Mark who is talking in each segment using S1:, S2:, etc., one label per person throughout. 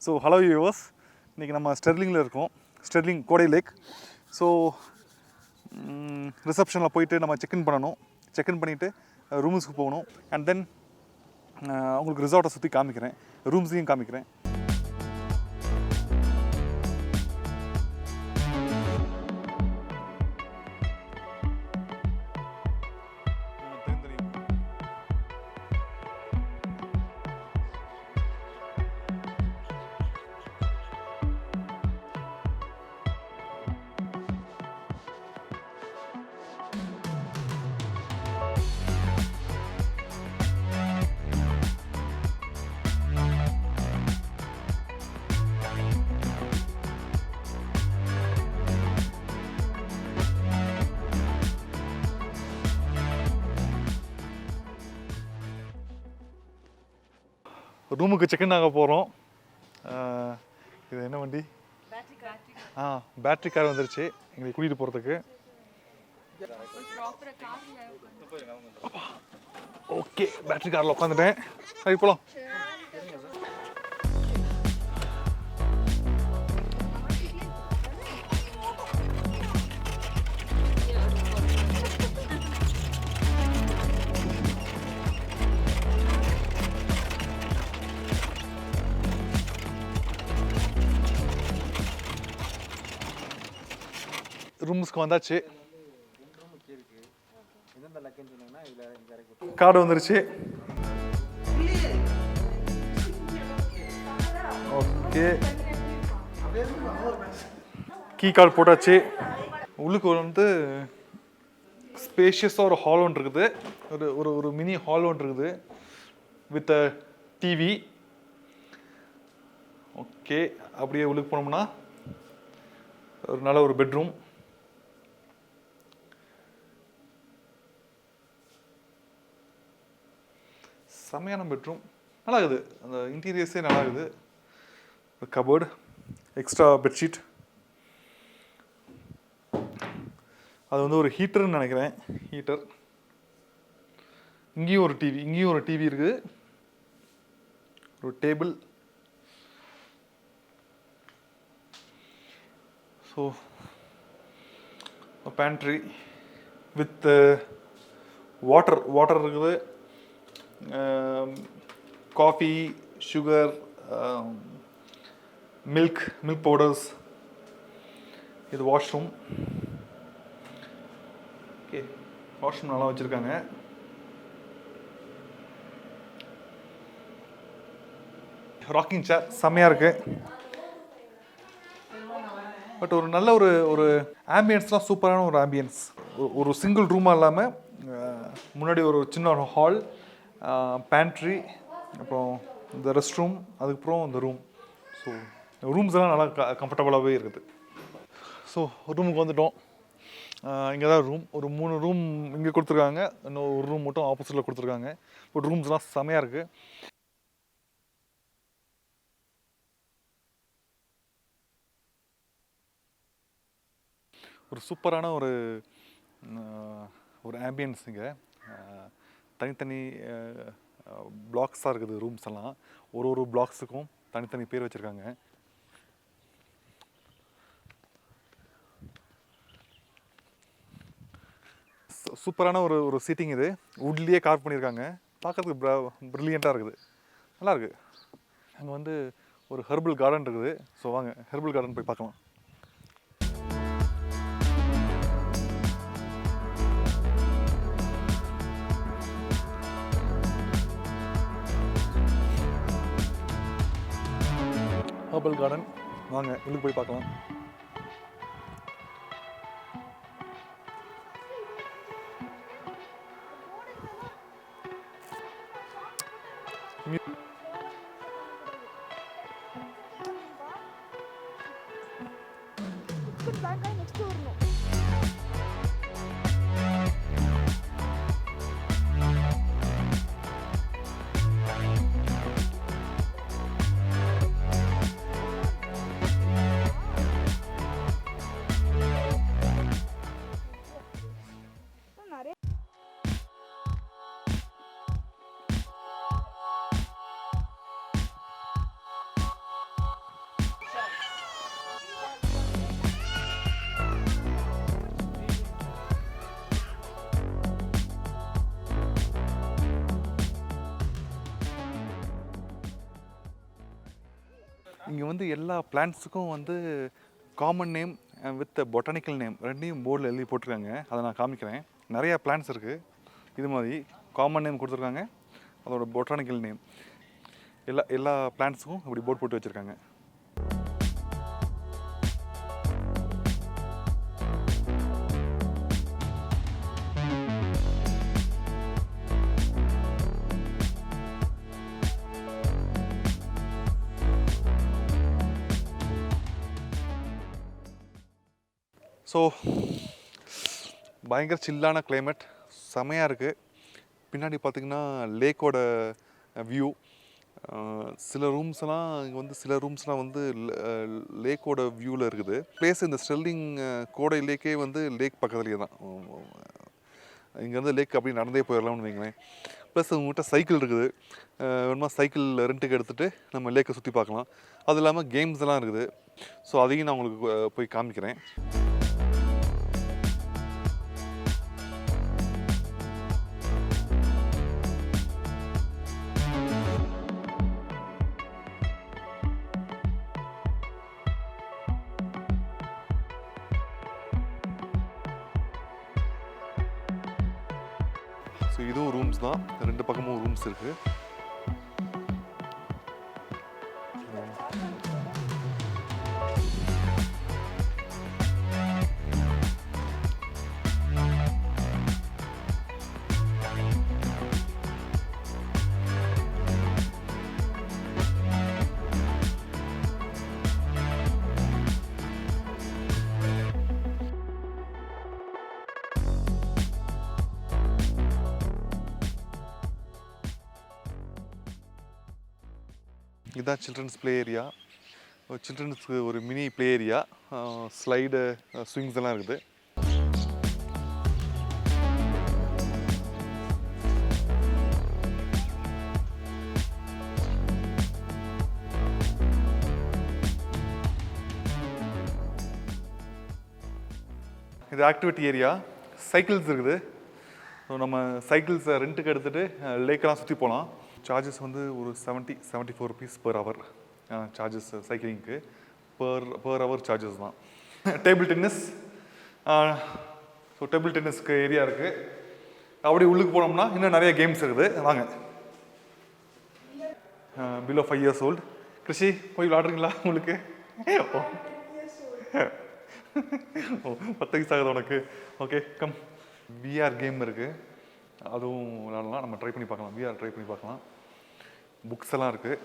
S1: So hello viewers, இன்றைக்கி நம்ம ஸ்டெர்லிங்கில் இருக்கோம். ஸ்டெர்லிங் கோடை லேக். ஸோ ரிசப்ஷனில் போயிட்டு நம்ம செக்இன் பண்ணணும். செக்இன் பண்ணிவிட்டு ரூம்ஸுக்கு போகணும். அண்ட் தென் உங்களுக்கு ரிசார்ட்டை சுற்றி காமிக்கிறேன், ரூம்ஸையும் காமிக்கிறேன். ரூமுக்கு செக்இன் ஆக போகிறோம். இது என்ன வண்டி? பேட்ரி கார் வந்துருச்சு எங்களை கூட்டிகிட்டு போகிறதுக்கு. ஓகே, பேட்ரி காரில் உட்காந்துட்டேன். சரி போகலாம். ரூம்ஸ்க்கு வந்தாச்சு. கார்டு வந்துருச்சு. ஓகே, கீ கார்டு போட்டாச்சு. உள்ளுக்கு வந்து ஸ்பேஷியஸாக ஒரு ஹால் ஒன்று இருக்குது. ஒரு மினி ஹால் ஒன்று இருக்குது வித் டிவி. ஓகே, அப்படியே உள்ளுக்கு போனோம்னா ஒரு நல்ல ஒரு பெட்ரூம். செம்மையான பெட்ரூம், நல்லா இருக்குது. அந்த இன்டீரியர்ஸே நல்லா இருக்குது. ஒரு கபோர்டு, எக்ஸ்ட்ரா பெட்ஷீட். அது வந்து ஒரு ஹீட்டர்னு நினைக்கிறேன், ஹீட்டர். இங்கேயும் ஒரு டிவி இருக்குது. ஒரு table. So pantry with water இருக்குது. Coffee, sugar, milk powders. இது வாஷ்ரூம். ஓகே, வாஷ்ரூம் நல்லா வச்சுருக்காங்க. ராக்கிங் சேர் செம்மையாக இருக்குது. பட் ஒரு நல்ல ஒரு ஆம்பியன்ஸ்லாம் சூப்பரான ஒரு ஆம்பியன்ஸ். ஒரு சிங்கிள் ரூமாக இல்லாமல் முன்னாடி ஒரு சின்ன ஹால், பேண்ட்ரி, அப்புறம் இந்த ரெஸ்ட் ரூம், அதுக்கப்புறம் இந்த ரூம். ஸோ ரூம்ஸ் எல்லாம் நல்லா கம்ஃபர்டபுளாகவே இருக்குது. ஸோ ரூமுக்கு வந்துட்டோம். இங்கே தான் ரூம். ஒரு 3 ரூம் இங்கே கொடுத்துருக்காங்க. இன்னும் ஒரு ரூம் மட்டும் ஆப்போசிட்டில் கொடுத்துருக்காங்க. பட் ரூம்ஸ்லாம் செமையாக இருக்குது. ஒரு சூப்பரான ஒரு ஆம்பியன்ஸ். இங்கே தனித்தனி பிளாக்ஸாக இருக்குது ரூம்ஸ் எல்லாம். ஒரு பிளாக்ஸுக்கும் தனித்தனி பேர் வச்சுருக்காங்க. சூப்பரான ஒரு சீட்டிங். இது வுட்லேயே கார்வ் பண்ணியிருக்காங்க. பார்க்குறதுக்கு ப்ரில்லியண்ட்டாக இருக்குது, நல்லா இருக்குது. அங்கே வந்து ஒரு ஹெர்பல் கார்டன் இருக்குது. ஸோ வாங்க ஹெர்பல் கார்டன் போய் பார்க்கலாம். ஹெர்பல் கார்டன், வாங்க உள்ளுக்கு போய் பார்க்கலாம். இங்கே வந்து எல்லா பிளான்ட்ஸுக்கும் வந்து common name with botanical name ரெண்டையும் போர்டில் எழுதி போட்டிருக்காங்க. அதை நான் காமிக்கிறேன். நிறையா பிளான்ட்ஸ் இருக்குது. இது மாதிரி காமன் நேம் கொடுத்துருக்காங்க, அதோட பொட்டானிக்கல் நேம். எல்லா பிளான்ட்ஸுக்கும் இப்படி போர்ட் போட்டு வச்சுருக்காங்க. ஸோ பயங்கர சில்லான கிளைமேட், செமையாக இருக்குது. பின்னாடி பார்த்திங்கன்னா லேக்கோட வியூ. சில ரூம்ஸ்லாம் வந்து லேக்கோட வியூவில் இருக்குது. பிளேஸ் இந்த ஸ்டெர்லிங் கோடை லேக்கே வந்து லேக் பக்கத்துலேயே தான். இங்கேருந்து லேக் அப்படி நடந்தே போயிடலாம்னு வைங்களேன். ப்ளஸ் உங்கள்கிட்ட சைக்கிள் இருக்குது. வேணுமா சைக்கிள் ரெண்ட்டுக்கு எடுத்துகிட்டு நம்ம லேக்கை சுற்றி பார்க்கலாம். அது இல்லாமல் கேம்ஸ் எல்லாம் இருக்குது. ஸோ அதையும் நான் உங்களுக்கு போய் காமிக்கிறேன். ஸோ இதுவும் ரூம்ஸ் தான், ரெண்டு பக்கமும் ரூம்ஸ் இருக்குது. இதுதான் சில்ட்ரன்ஸ் ப்ளே ஏரியா. சில்ட்ரன்ஸுக்கு ஒரு mini play area, slide, swings எல்லாம் இருக்குது. இது ஆக்டிவிட்டி ஏரியா, சைக்கிள்ஸ் இருக்குது. ஸோ நம்ம சைக்கிள்ஸை ரெண்ட்டுக்கு எடுத்துகிட்டு லேக்கெல்லாம் சுற்றி போகலாம். சார்ஜஸ் வந்து ஒரு 74 rupees per hour சார்ஜஸ் சைக்கிளிங்க்கு. பர் ஹவர் சார்ஜஸ் தான். டேபிள் டென்னிஸ், ஸோ டேபிள் டென்னிஸ்க்கு ஏரியா இருக்குது. அப்படி உள்ளுக்கு போனோம்னா இன்னும் நிறைய கேம்ஸ் இருக்குது. வாங்க. Below 5 years old. கிருஷி போய் விளாடுறீங்களா? உங்களுக்கு ஓ 10 வயசு ஆகுது உனக்கு. Okay come. விஆர் கேம் இருக்குது, அதுவும் விளாடலாம். நம்ம ட்ரை பண்ணி பார்க்கலாம். விஆர் ட்ரை பண்ணி பார்க்கலாம். புக்ஸ் எல்லாம் இருக்குது.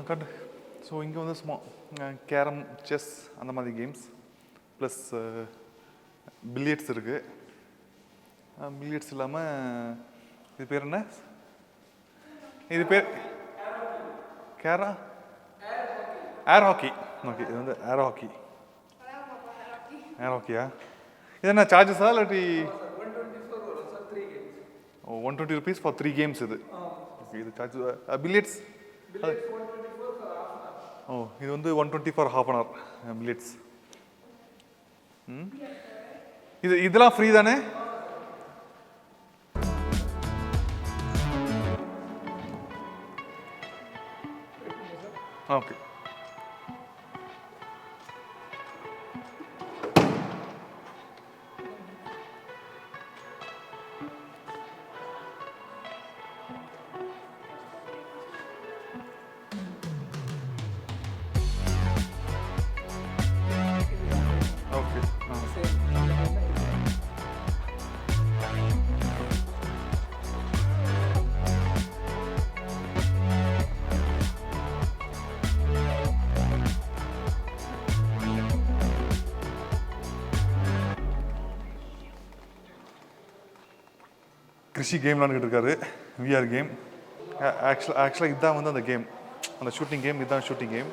S1: கண்டு. ஸோ இங்கே வந்து சும்மா கேரம், செஸ் அந்த மாதிரி கேம்ஸ், ப்ளஸ் பில்லியட்ஸ் இருக்குது. பில்லியட்ஸ் இல்லாமல் இது பேர் என்ன? இது பேர் ஏர் ஹாக்கி. ஓகே, இது வந்து ஏர் ஹாக்கி. ஏர் ஹாக்கியா? இது என்ன சார்ஜஸா இல்லாட்டி? 120 rupees ஃபார் 3 games இது. ஓகே, இது சார்ஜ். பில்லியட்ஸ் இது வந்து 120 for half an hour billiards. இதெல்லாம் ஃப்ரீ தானே? ஓகே. கிருஷி கேம் விளாண்டுக்கிட்டு இருக்காரு. VR game. ஆக்சுவலாக இதுதான் வந்து அந்த கேம், அந்த ஷூட்டிங் கேம். இதுதான் ஷூட்டிங் கேம்.